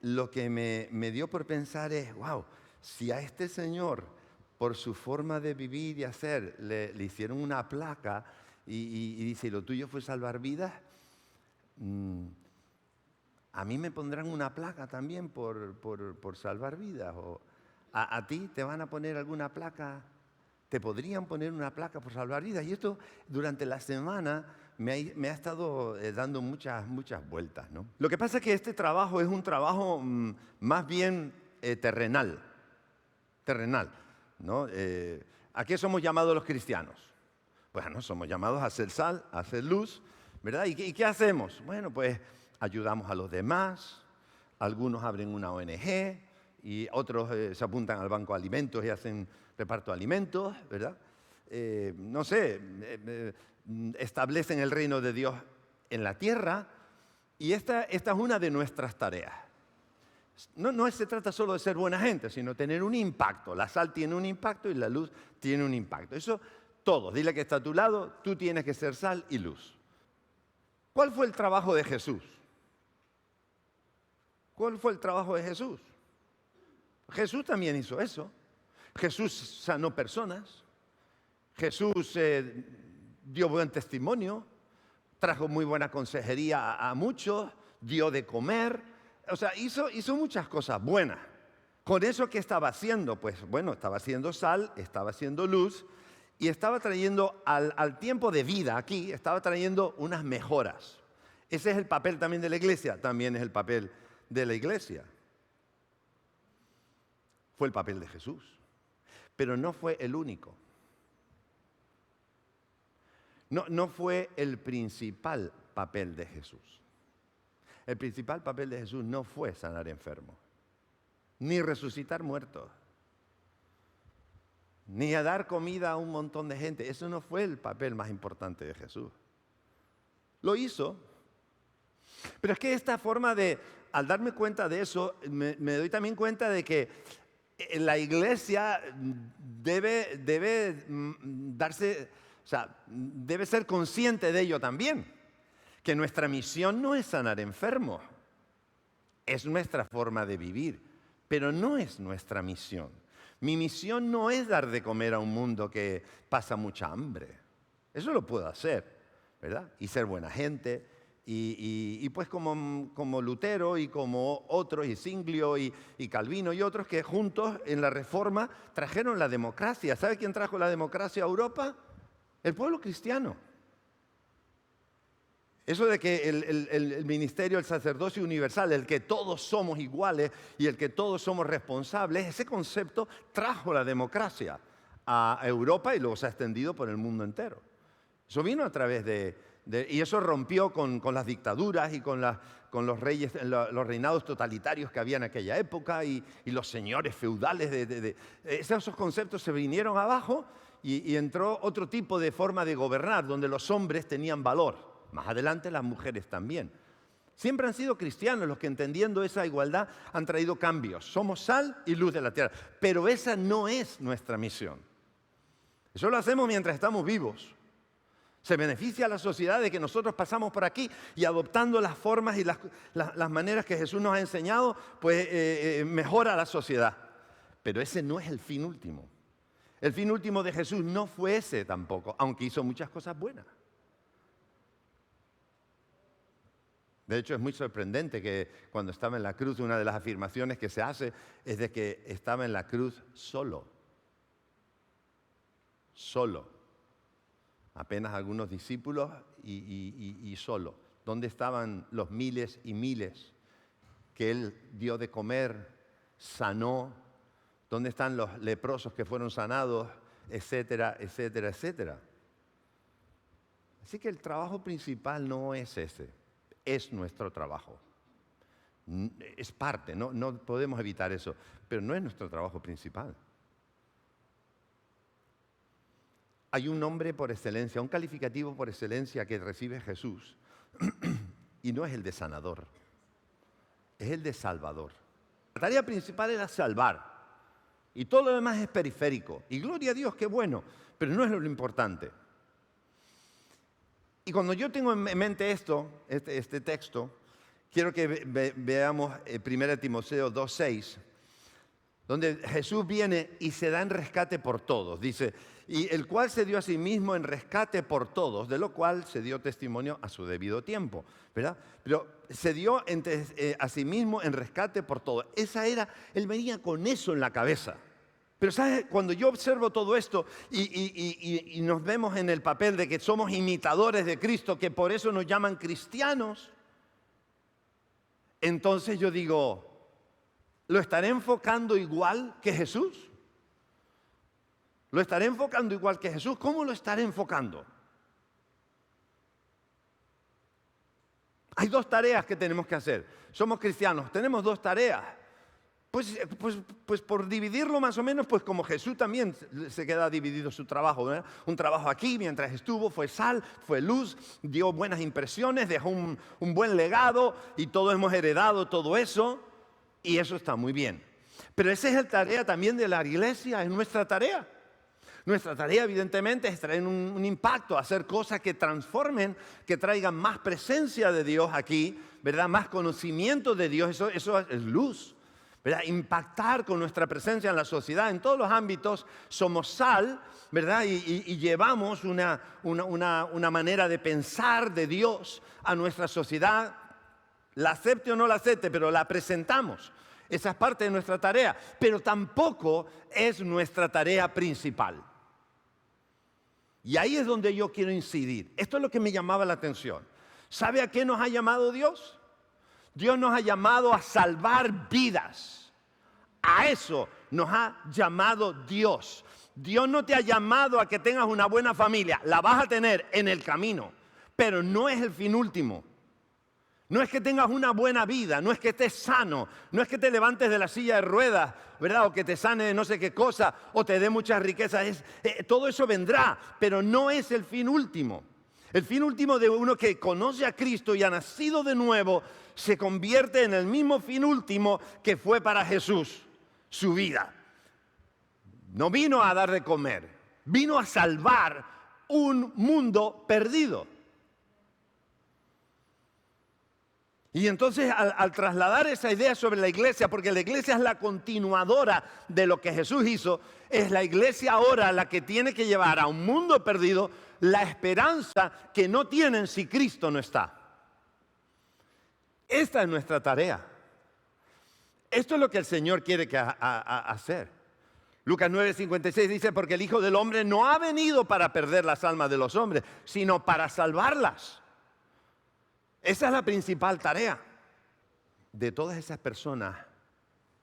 lo que me dio por pensar es, wow, si a este señor, por su forma de vivir y hacer, le hicieron una placa y dice, ¿y lo tuyo fue salvar vidas? A mí me pondrán una placa también por salvar vidas. O a ti te van a poner alguna placa, te podrían poner una placa por salvar vidas. Y esto durante la semana me ha estado dando muchas vueltas, ¿no? Lo que pasa es que este trabajo es un trabajo más bien terrenal, ¿no? ¿A qué somos llamados los cristianos? Bueno, somos llamados a hacer sal, a hacer luz, ¿verdad? ¿Y qué hacemos? Bueno, pues ayudamos a los demás, algunos abren una ONG y otros se apuntan al banco de alimentos y hacen reparto de alimentos, ¿verdad? No sé, establecen el reino de Dios en la tierra y esta es una de nuestras tareas. No se trata solo de ser buena gente, sino tener un impacto. La sal tiene un impacto y la luz tiene un impacto. Eso todos, dile que está a tu lado, tú tienes que ser sal y luz. ¿Cuál fue el trabajo de Jesús? ¿Cuál fue el trabajo de Jesús? Jesús también hizo eso. Jesús sanó personas. Jesús dio buen testimonio. Trajo muy buena consejería a muchos. Dio de comer. O sea, hizo muchas cosas buenas. ¿Con eso qué estaba haciendo? Pues bueno, estaba haciendo sal, estaba haciendo luz y estaba trayendo al tiempo de vida aquí, estaba trayendo unas mejoras. Ese es el papel también de la iglesia, también es el papel de la iglesia. Fue el papel de Jesús, pero no fue el único. No fue el principal papel de Jesús. El principal papel de Jesús no fue sanar enfermos, ni resucitar muertos, ni a dar comida a un montón de gente. Eso no fue el papel más importante de Jesús. Lo hizo, pero es que esta forma al darme cuenta de eso, me doy también cuenta de que la iglesia debe darse, o sea, debe ser consciente de ello también. Que nuestra misión no es sanar enfermos, es nuestra forma de vivir, pero no es nuestra misión. Mi misión no es dar de comer a un mundo que pasa mucha hambre. Eso lo puedo hacer, ¿verdad? Y ser buena gente, y pues como Lutero y como otros, y Zwinglio y Calvino y otros que juntos en la Reforma trajeron la democracia. ¿Sabe quién trajo la democracia a Europa? El pueblo cristiano. Eso de que el ministerio, el sacerdocio universal, el que todos somos iguales y el que todos somos responsables, ese concepto trajo la democracia a Europa y luego se ha extendido por el mundo entero. Eso vino a través y eso rompió con las dictaduras y con los reyes, los reinados totalitarios que había en aquella época y los señores feudales. Esos conceptos se vinieron abajo y entró otro tipo de forma de gobernar, donde los hombres tenían valor. Más adelante las mujeres también. Siempre han sido cristianos los que entendiendo esa igualdad han traído cambios. Somos sal y luz de la tierra. Pero esa no es nuestra misión. Eso lo hacemos mientras estamos vivos. Se beneficia a la sociedad de que nosotros pasamos por aquí y adoptando las formas y las maneras que Jesús nos ha enseñado, pues mejora la sociedad. Pero ese no es el fin último. El fin último de Jesús no fue ese tampoco, aunque hizo muchas cosas buenas. De hecho, es muy sorprendente que cuando estaba en la cruz, una de las afirmaciones que se hace es de que estaba en la cruz solo. Solo. Apenas algunos discípulos y solo. ¿Dónde estaban los miles y miles que Él dio de comer, sanó? ¿Dónde están los leprosos que fueron sanados? Etcétera, etcétera, etcétera. Así que el trabajo principal no es ese. Es nuestro trabajo. Es parte, no podemos evitar eso, pero no es nuestro trabajo principal. Hay un nombre por excelencia, un calificativo por excelencia que recibe Jesús, y no es el de sanador, es el de salvador. La tarea principal era salvar, y todo lo demás es periférico. Y gloria a Dios, qué bueno, pero no es lo importante. Y cuando yo tengo en mente este texto, quiero que veamos 1 Timoteo 2:6, donde Jesús viene y se da en rescate por todos. Dice, y el cual se dio a sí mismo en rescate por todos, de lo cual se dio testimonio a su debido tiempo, ¿verdad? Pero se dio a sí mismo en rescate por todos. Él venía con eso en la cabeza. Pero ¿sabes? Cuando yo observo todo esto y nos vemos en el papel de que somos imitadores de Cristo, que por eso nos llaman cristianos, entonces yo digo, ¿lo estaré enfocando igual que Jesús? ¿Lo estaré enfocando igual que Jesús? ¿Cómo lo estaré enfocando? Hay dos tareas que tenemos que hacer. Somos cristianos, tenemos dos tareas. Pues por dividirlo más o menos, pues como Jesús también se queda dividido su trabajo, ¿verdad? Un trabajo aquí mientras estuvo, fue sal, fue luz, dio buenas impresiones, dejó un buen legado y todos hemos heredado todo eso y eso está muy bien. Pero esa es la tarea también de la iglesia, es nuestra tarea. Nuestra tarea evidentemente es traer un impacto, hacer cosas que transformen, que traigan más presencia de Dios aquí, ¿verdad? Más conocimiento de Dios, eso es luz. ¿Verdad? Impactar con nuestra presencia en la sociedad, en todos los ámbitos, somos sal, ¿verdad? Y llevamos una manera de pensar de Dios a nuestra sociedad, la acepte o no la acepte, pero la presentamos. Esa es parte de nuestra tarea, pero tampoco es nuestra tarea principal. Y ahí es donde yo quiero incidir. Esto es lo que me llamaba la atención. ¿Sabe a qué nos ha llamado Dios? Dios nos ha llamado a salvar vidas. A eso nos ha llamado Dios. Dios no te ha llamado a que tengas una buena familia. La vas a tener en el camino, pero no es el fin último. No es que tengas una buena vida, no es que estés sano, no es que te levantes de la silla de ruedas, ¿verdad? O que te sane de no sé qué cosa, o te dé muchas riquezas. Todo eso vendrá, pero no es el fin último. El fin último de uno que conoce a Cristo y ha nacido de nuevo se convierte en el mismo fin último que fue para Jesús, su vida. No vino a dar de comer, vino a salvar un mundo perdido. Y entonces al trasladar esa idea sobre la iglesia, porque la iglesia es la continuadora de lo que Jesús hizo, es la iglesia ahora la que tiene que llevar a un mundo perdido la esperanza que no tienen si Cristo no está. Esta es nuestra tarea. Esto es lo que el Señor quiere hacer. Lucas 9:56 dice, porque el Hijo del Hombre no ha venido para perder las almas de los hombres, sino para salvarlas. Esa es la principal tarea de todas esas personas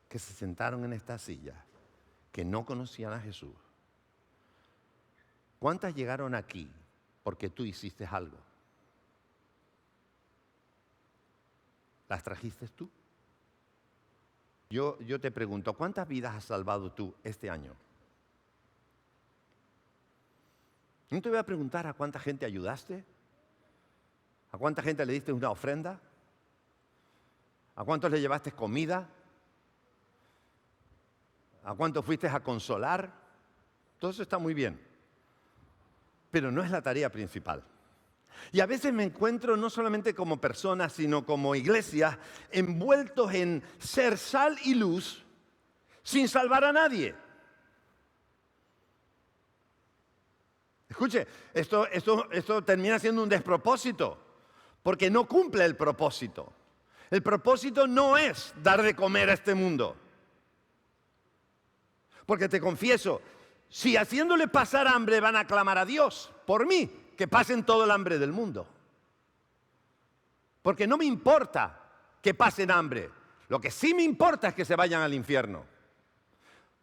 que se sentaron en esta silla, que no conocían a Jesús. ¿Cuántas llegaron aquí porque tú hiciste algo? ¿Las trajiste tú? Yo te pregunto, ¿cuántas vidas has salvado tú este año? No te voy a preguntar a cuánta gente ayudaste. ¿A cuánta gente le diste una ofrenda? ¿A cuántos le llevaste comida? ¿A cuántos fuiste a consolar? Todo eso está muy bien, pero no es la tarea principal. Y a veces me encuentro no solamente como persona, sino como iglesia, envueltos en ser sal y luz sin salvar a nadie. Escuche, esto termina siendo un despropósito, porque no cumple el propósito. El propósito no es dar de comer a este mundo. Porque te confieso, si haciéndole pasar hambre van a clamar a Dios por mí, que pasen todo el hambre del mundo. Porque no me importa que pasen hambre. Lo que sí me importa es que se vayan al infierno.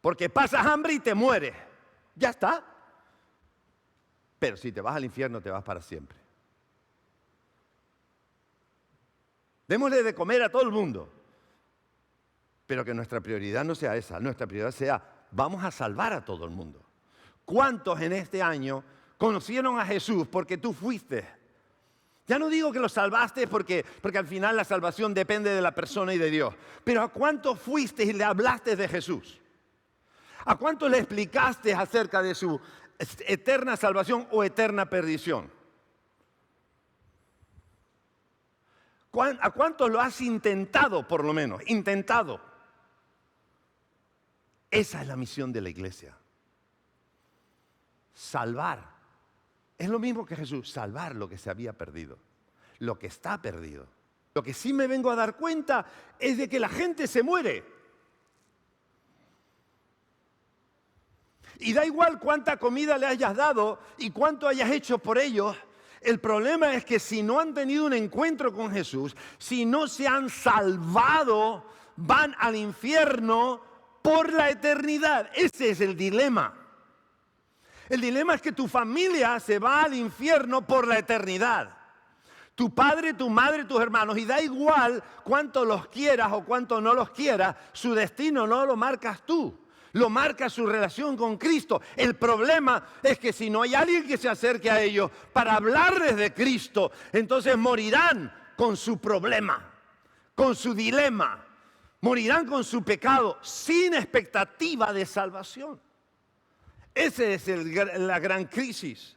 Porque pasas hambre y te mueres. Ya está. Pero si te vas al infierno, te vas para siempre. Démosle de comer a todo el mundo. Pero que nuestra prioridad no sea esa. Nuestra prioridad sea, vamos a salvar a todo el mundo. ¿Cuántos en este año conocieron a Jesús porque tú fuiste? Ya no digo que lo salvaste porque al final la salvación depende de la persona y de Dios. Pero ¿a cuántos fuiste y le hablaste de Jesús? ¿A cuántos le explicaste acerca de su eterna salvación o eterna perdición? ¿A cuántos lo has intentado, por lo menos? Intentado. Esa es la misión de la iglesia. Salvar. Es lo mismo que Jesús, salvar lo que se había perdido, lo que está perdido. Lo que sí me vengo a dar cuenta es de que la gente se muere. Y da igual cuánta comida le hayas dado y cuánto hayas hecho por ellos. El problema es que si no han tenido un encuentro con Jesús, si no se han salvado, van al infierno por la eternidad. Ese es el dilema. El dilema es que tu familia se va al infierno por la eternidad. Tu padre, tu madre, tus hermanos, y da igual cuánto los quieras o cuánto no los quieras, su destino no lo marcas tú. Lo marca su relación con Cristo. El problema es que si no hay alguien que se acerque a ellos para hablarles de Cristo, entonces morirán con su problema, con su dilema. Morirán con su pecado sin expectativa de salvación. Esa es la gran crisis.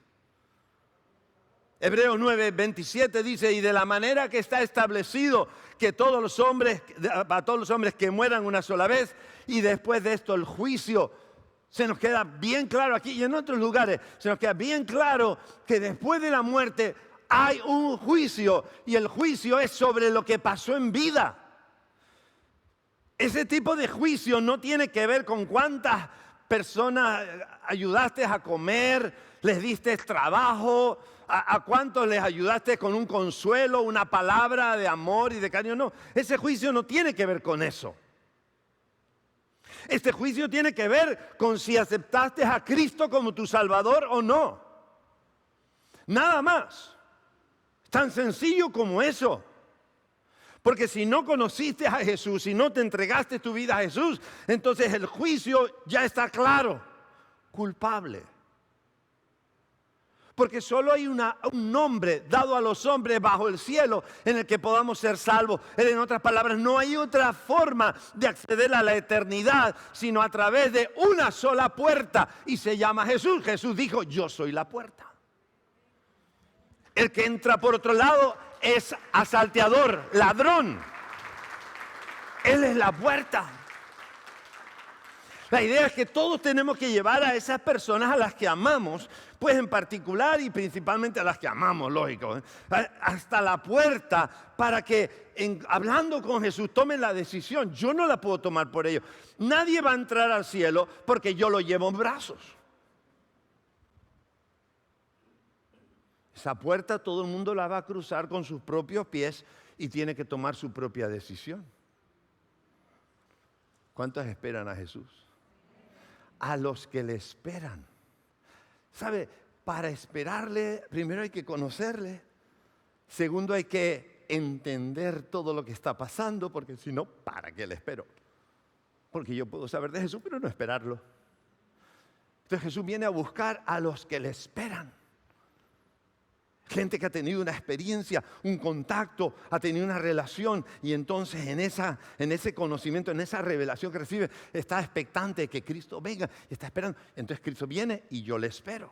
Hebreos 9:27 dice, y de la manera que está establecido que a todos los hombres que mueran una sola vez, y después de esto el juicio, se nos queda bien claro aquí y en otros lugares, se nos queda bien claro que después de la muerte hay un juicio, y el juicio es sobre lo que pasó en vida. Ese tipo de juicio no tiene que ver con cuántas personas ayudaste a comer, les diste trabajo, a cuántos les ayudaste con un consuelo, una palabra de amor y de cariño. No, ese juicio no tiene que ver con eso. Este juicio tiene que ver con si aceptaste a Cristo como tu Salvador o no. Nada más. Tan sencillo como eso. Porque si no conociste a Jesús, si no te entregaste tu vida a Jesús, entonces el juicio ya está claro, culpable. Porque solo hay un nombre dado a los hombres bajo el cielo en el que podamos ser salvos. En otras palabras, no hay otra forma de acceder a la eternidad, sino a través de una sola puerta, y se llama Jesús. Jesús dijo, yo soy la puerta. El que entra por otro lado es asalteador, ladrón. Él es la puerta. La idea es que todos tenemos que llevar a esas personas a las que amamos, pues en particular y principalmente a las que amamos, lógico, hasta la puerta para que hablando con Jesús tomen la decisión. Yo no la puedo tomar por ellos. Nadie va a entrar al cielo porque yo lo llevo en brazos. Esa puerta todo el mundo la va a cruzar con sus propios pies y tiene que tomar su propia decisión. ¿Cuántos esperan a Jesús? A los que le esperan. ¿Sabe? Para esperarle, primero hay que conocerle. Segundo, hay que entender todo lo que está pasando, porque si no, ¿para qué le espero? Porque yo puedo saber de Jesús, pero no esperarlo. Entonces Jesús viene a buscar a los que le esperan. Gente que ha tenido una experiencia, un contacto, ha tenido una relación, y entonces en ese conocimiento, en esa revelación que recibe, está expectante de que Cristo venga, está esperando. Entonces Cristo viene y yo le espero.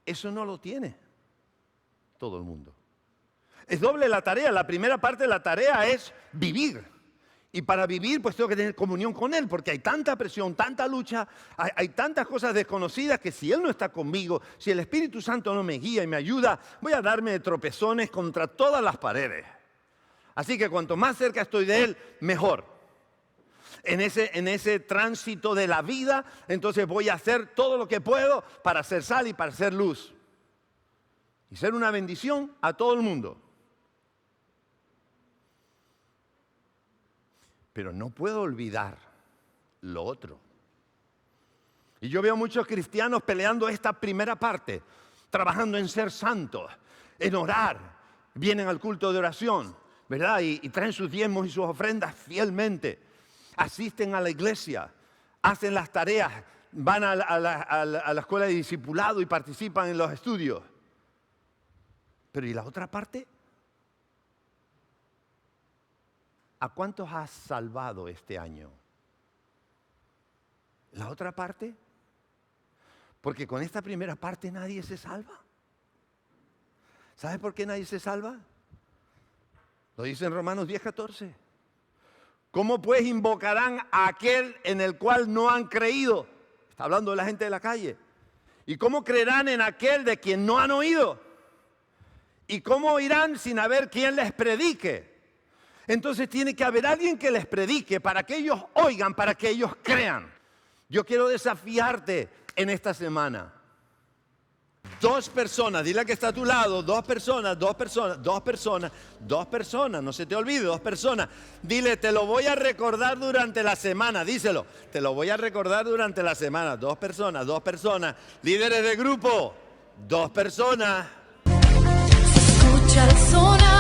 Eso no lo tiene todo el mundo. Es doble la tarea. La primera parte de la tarea es vivir. Y para vivir, pues tengo que tener comunión con Él, porque hay tanta presión, tanta lucha, hay tantas cosas desconocidas que si Él no está conmigo, si el Espíritu Santo no me guía y me ayuda, voy a darme de tropezones contra todas las paredes. Así que cuanto más cerca estoy de Él, mejor. En ese tránsito de la vida, entonces voy a hacer todo lo que puedo para hacer sal y para hacer luz. Y ser una bendición a todo el mundo. Pero no puedo olvidar lo otro. Y yo veo muchos cristianos peleando esta primera parte, trabajando en ser santos, en orar. Vienen al culto de oración, ¿verdad? Y traen sus diezmos y sus ofrendas fielmente. Asisten a la iglesia, hacen las tareas, van a la escuela de discipulado y participan en los estudios. Pero ¿y la otra parte? ¿A cuántos has salvado este año? ¿La otra parte? Porque con esta primera parte nadie se salva. ¿Sabe por qué nadie se salva? Lo dice en Romanos 10:14. ¿Cómo pues invocarán a aquel en el cual no han creído? Está hablando de la gente de la calle. ¿Y cómo creerán en aquel de quien no han oído? ¿Y cómo irán sin haber quien les predique? Entonces tiene que haber alguien que les predique para que ellos oigan, para que ellos crean. Yo quiero desafiarte en esta semana. 2 personas, dile que está a tu lado, 2 personas, no se te olvide, 2 personas. Dile, te lo voy a recordar durante la semana, díselo, te lo voy a recordar durante la semana. 2 personas, líderes de grupo, 2 personas. Se escucha el sonar